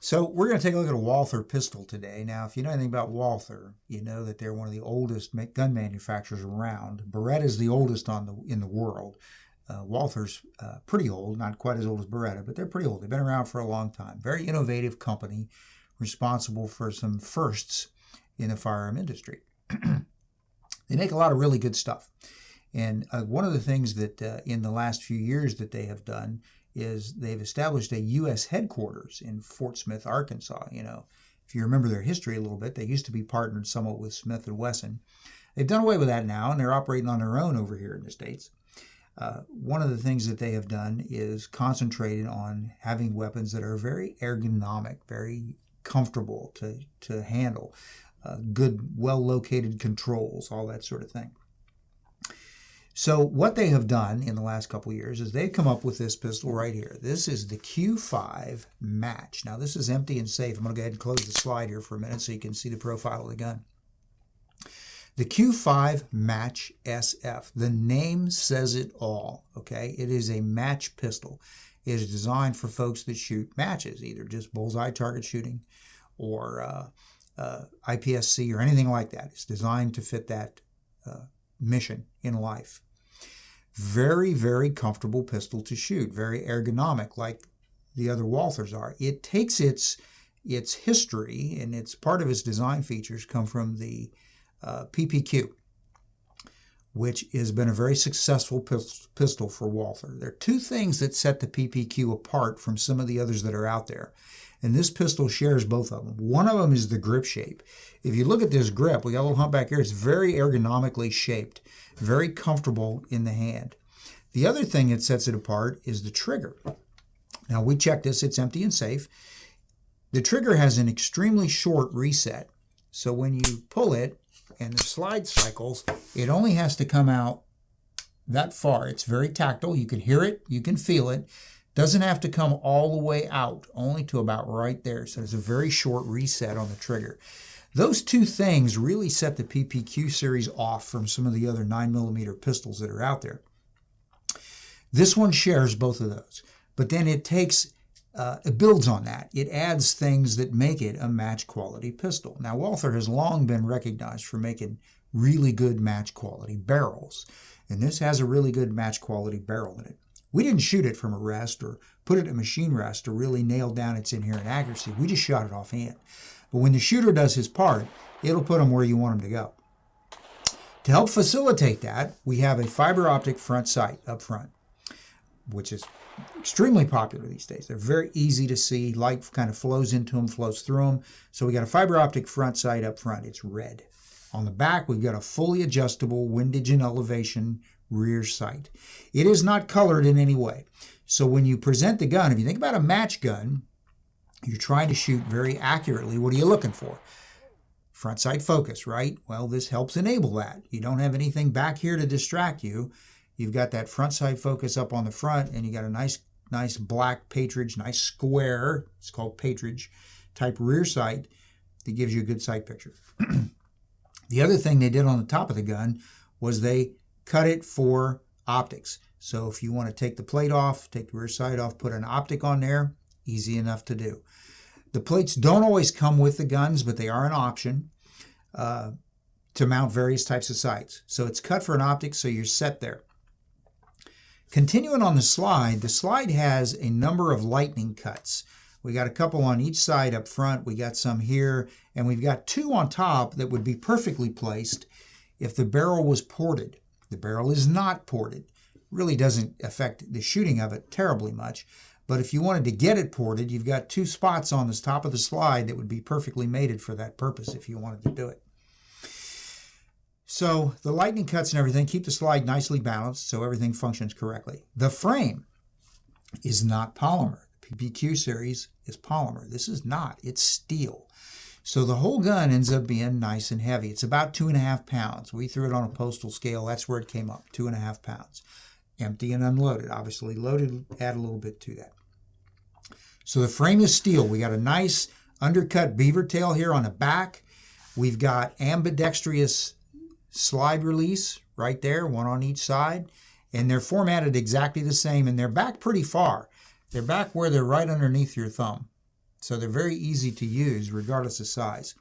So we're going to take a look at a Walther pistol today. Now, if you know anything about Walther, you know that they're one of the oldest gun manufacturers around. Beretta is the oldest in the world. Walther's pretty old, not quite as old as Beretta, but they're pretty old. They've been around for a long time. Very innovative company, responsible for some firsts in the firearm industry. They make a lot of really good stuff. And one of the things that in the last few years that they have done is they've established a U.S. headquarters in Fort Smith, Arkansas. You know, if you remember their history a little bit, they used to be partnered somewhat with Smith & Wesson. They've done away with that now, and they're operating on their own over here in the States. One of the things that they have done is concentrated on having weapons that are very ergonomic, very comfortable to handle, good, well-located controls, all that sort of thing. So what they have done in the last couple of years is they've come up with this pistol right here. This is the Q5 Match. Now this is empty and safe. I'm going to go ahead and close the slide here for a minute so you can see the profile of the gun. The Q5 Match SF. The name says it all, okay? It is a match pistol. It is designed for folks that shoot matches, either just bullseye target shooting or IPSC or anything like that. It's designed to fit that mission in life. Very, very comfortable pistol to shoot. Very ergonomic, like the other Walthers are. It takes its history, and it's part of its design features come from the PPQ, which has been a very successful pistol for Walther. There are two things that set the PPQ apart from some of the others that are out there, and this pistol shares both of them. One of them is the grip shape. If you look at this grip, we got a little hump back here. It's very ergonomically shaped, very comfortable in the hand. The other thing that sets it apart is the trigger. Now, we checked this. It's empty and safe. The trigger has an extremely short reset, so when you pull it and the slide cycles, it only has to come out that far. It's very tactile. You can hear it. You can feel it. Doesn't have to come all the way out, only to about right there. So there's a very short reset on the trigger. Those two things really set the PPQ series off from some of the other 9mm pistols that are out there. This one shares both of those, but then it builds on that. It adds things that make it a match quality pistol. Now, Walther has long been recognized for making really good match quality barrels, and this has a really good match quality barrel in it. We didn't shoot it from a rest or put it at machine rest to really nail down its inherent accuracy. We just shot it offhand. But when the shooter does his part, it'll put him where you want him to go. To help facilitate that, we have a fiber optic front sight up front, which is extremely popular these days. They're very easy to see. Light kind of flows into them, flows through them. So we got a fiber optic front sight up front. It's red. On the back, we've got a fully adjustable windage and elevation rear sight. It is not colored in any way. So when you present the gun, if you think about a match gun, you're trying to shoot very accurately. What are you looking for? Front sight focus, right? Well, this helps enable that. You don't have anything back here to distract you. You've got that front sight focus up on the front, and you got a nice black patridge, nice square, it's called patridge, type rear sight that gives you a good sight picture. The other thing they did on the top of the gun was they cut it for optics. So if you want to take the plate off, take the rear sight off, put an optic on there, easy enough to do. The plates don't always come with the guns, but they are an option to mount various types of sights. So it's cut for an optic, so you're set there. Continuing on the slide has a number of lightning cuts. We got a couple on each side up front. We got some here, and we've got two on top that would be perfectly placed if the barrel was ported. The barrel is not ported. Really doesn't affect the shooting of it terribly much. But if you wanted to get it ported, you've got two spots on the top of the slide that would be perfectly mated for that purpose if you wanted to do it. So the lightning cuts and everything keep the slide nicely balanced so everything functions correctly. The frame is not polymer. The PPQ series is polymer. This is not. It's steel. So the whole gun ends up being nice and heavy. It's about 2.5 pounds. We threw it on a postal scale. That's where it came up, 2.5 pounds. Empty and unloaded. Obviously loaded, add a little bit to that. So the frame is steel. We got a nice undercut beaver tail here on the back. We've got ambidextrous slide release right there, one on each side. And they're formatted exactly the same, and they're back pretty far. They're back where they're right underneath your thumb. So they're very easy to use regardless of size,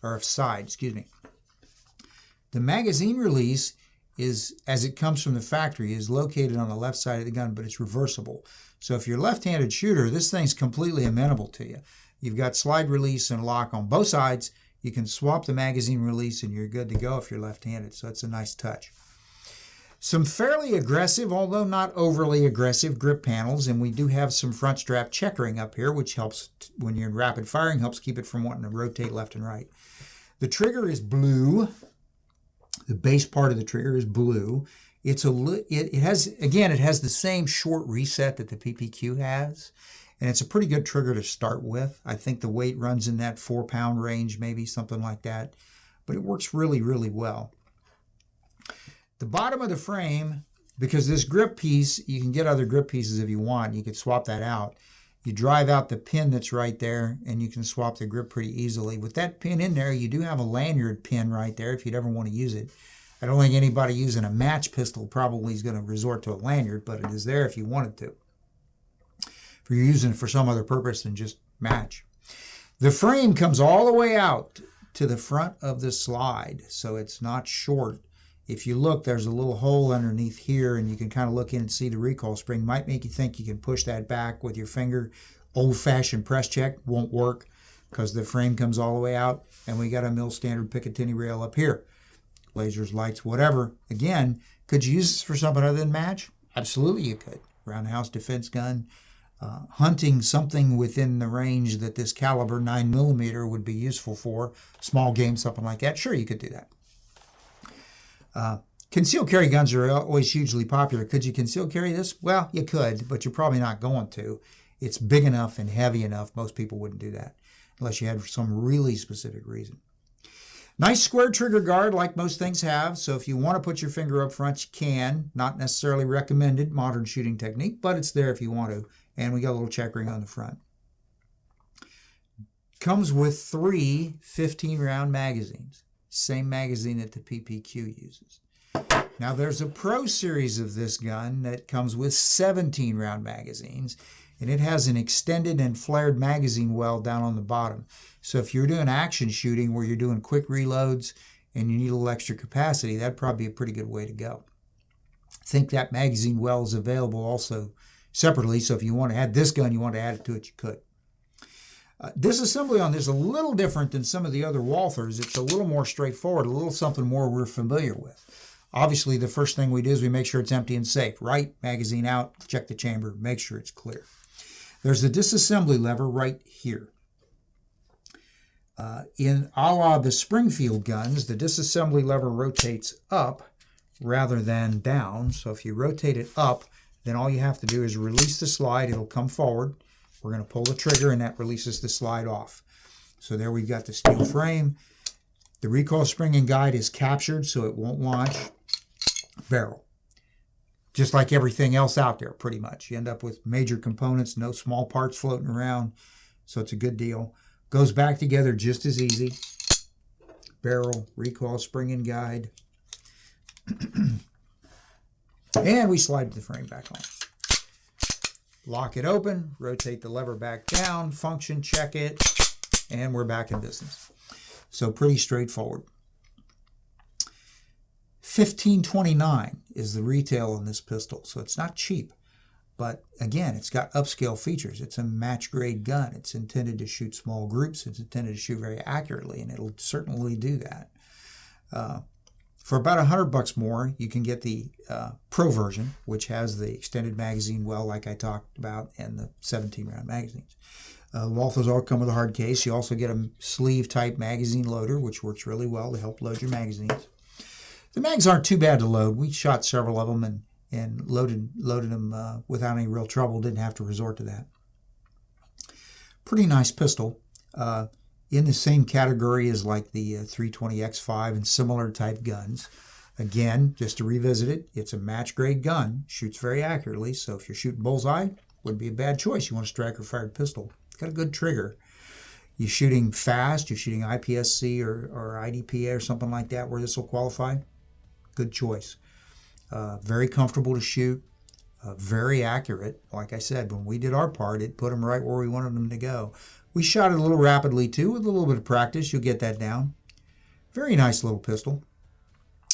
or of side, excuse me. The magazine release is, as it comes from the factory, is located on the left side of the gun, but it's reversible. So if you're a left-handed shooter, this thing's completely amenable to you. You've got slide release and lock on both sides. You can swap the magazine release and you're good to go if you're left-handed. So it's a nice touch. Some fairly aggressive, although not overly aggressive, grip panels, and we do have some front strap checkering up here, which helps when you're in rapid firing, helps keep it from wanting to rotate left and right. The trigger is blue. The base part of the trigger is blue. It has the same short reset that the PPQ has, and it's a pretty good trigger to start with. I think the weight runs in that 4-pound range, maybe something like that, but it works really, really well. The bottom of the frame, because this grip piece, you can get other grip pieces if you want. You could swap that out. You drive out the pin that's right there, and you can swap the grip pretty easily. With that pin in there, you do have a lanyard pin right there if you'd ever want to use it. I don't think anybody using a match pistol probably is going to resort to a lanyard, but it is there if you wanted to. If you're using it for some other purpose than just match. The frame comes all the way out to the front of the slide, so it's not short. If you look, there's a little hole underneath here, and you can kind of look in and see the recoil spring. Might make you think you can push that back with your finger. Old-fashioned press check won't work because the frame comes all the way out, and we got a mil standard Picatinny rail up here. Lasers, lights, whatever. Again, could you use this for something other than match? Absolutely you could. Round-the-house defense gun. Hunting something within the range that this caliber 9mm would be useful for. Small game, something like that. Sure, you could do that. Concealed carry guns are always hugely popular. Could you conceal carry this? Well, you could, but you're probably not going to. It's big enough and heavy enough, most people wouldn't do that unless you had some really specific reason. Nice square trigger guard like most things have, so if you want to put your finger up front, you can. Not necessarily recommended, modern shooting technique, but it's there if you want to. And we got a little checkering on the front. Comes with 3 15-round magazines. Same magazine that the PPQ uses. Now there's a Pro series of this gun that comes with 17-round magazines, and it has an extended and flared magazine well down on the bottom. So if you're doing action shooting where you're doing quick reloads and you need a little extra capacity, that'd probably be a pretty good way to go. I think that magazine well is available also separately, so if you want to add this gun, you want to add it to it, you could. Disassembly on this is a little different than some of the other Walthers. It's a little more straightforward, a little something more we're familiar with. Obviously, the first thing we do is we make sure it's empty and safe. Right, magazine out, check the chamber, make sure it's clear. There's the disassembly lever right here. In a la the Springfield guns, the disassembly lever rotates up rather than down. So if you rotate it up, then all you have to do is release the slide. It'll come forward. We're going to pull the trigger, and that releases the slide off. So there we've got the steel frame. The recoil spring and guide is captured, so it won't launch. Barrel. Just like everything else out there, pretty much. You end up with major components, no small parts floating around, so it's a good deal. Goes back together just as easy. Barrel, recoil spring and guide. And we slide the frame back on. Lock it open, rotate the lever back down, function, check it, and we're back in business. So pretty straightforward. $15.29 is the retail on this pistol, so it's not cheap. But again, it's got upscale features. It's a match grade gun. It's intended to shoot small groups. It's intended to shoot very accurately, and it'll certainly do that. For about $100 more, you can get the Pro version, which has the extended magazine well, like I talked about, and the 17-round magazines. Walthers all come with a hard case. You also get a sleeve-type magazine loader, which works really well to help load your magazines. The mags aren't too bad to load. We shot several of them and loaded them without any real trouble. Didn't have to resort to that. Pretty nice pistol. In the same category as like the 320X5 and similar type guns. Again, just to revisit it, it's a match grade gun, shoots very accurately, so if you're shooting bullseye, wouldn't be a bad choice. You want a striker fired pistol. It's got a good trigger. You're shooting fast, you're shooting IPSC or IDPA or something like that where this will qualify. Good choice. Very comfortable to shoot, very accurate. Like I said, when we did our part, it put them right where we wanted them to go. We shot it a little rapidly too. With a little bit of practice, you'll get that down. Very nice little pistol.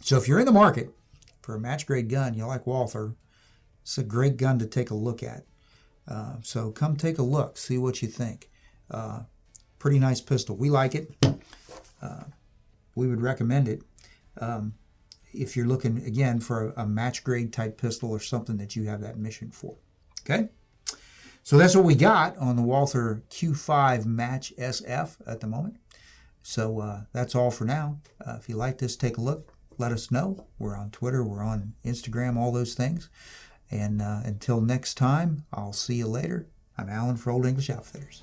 So if you're in the market for a match grade gun, you like Walther, it's a great gun to take a look at. So come take a look, see what you think. Pretty nice pistol. We like it. We would recommend it. If you're looking, again, for a match grade type pistol or something that you have that mission for. Okay? So that's what we got on the Walther Q5 Match SF at the moment. So that's all for now. If you like this, take a look. Let us know. We're on Twitter. We're on Instagram, all those things. And until next time, I'll see you later. I'm Alan for Old English Outfitters.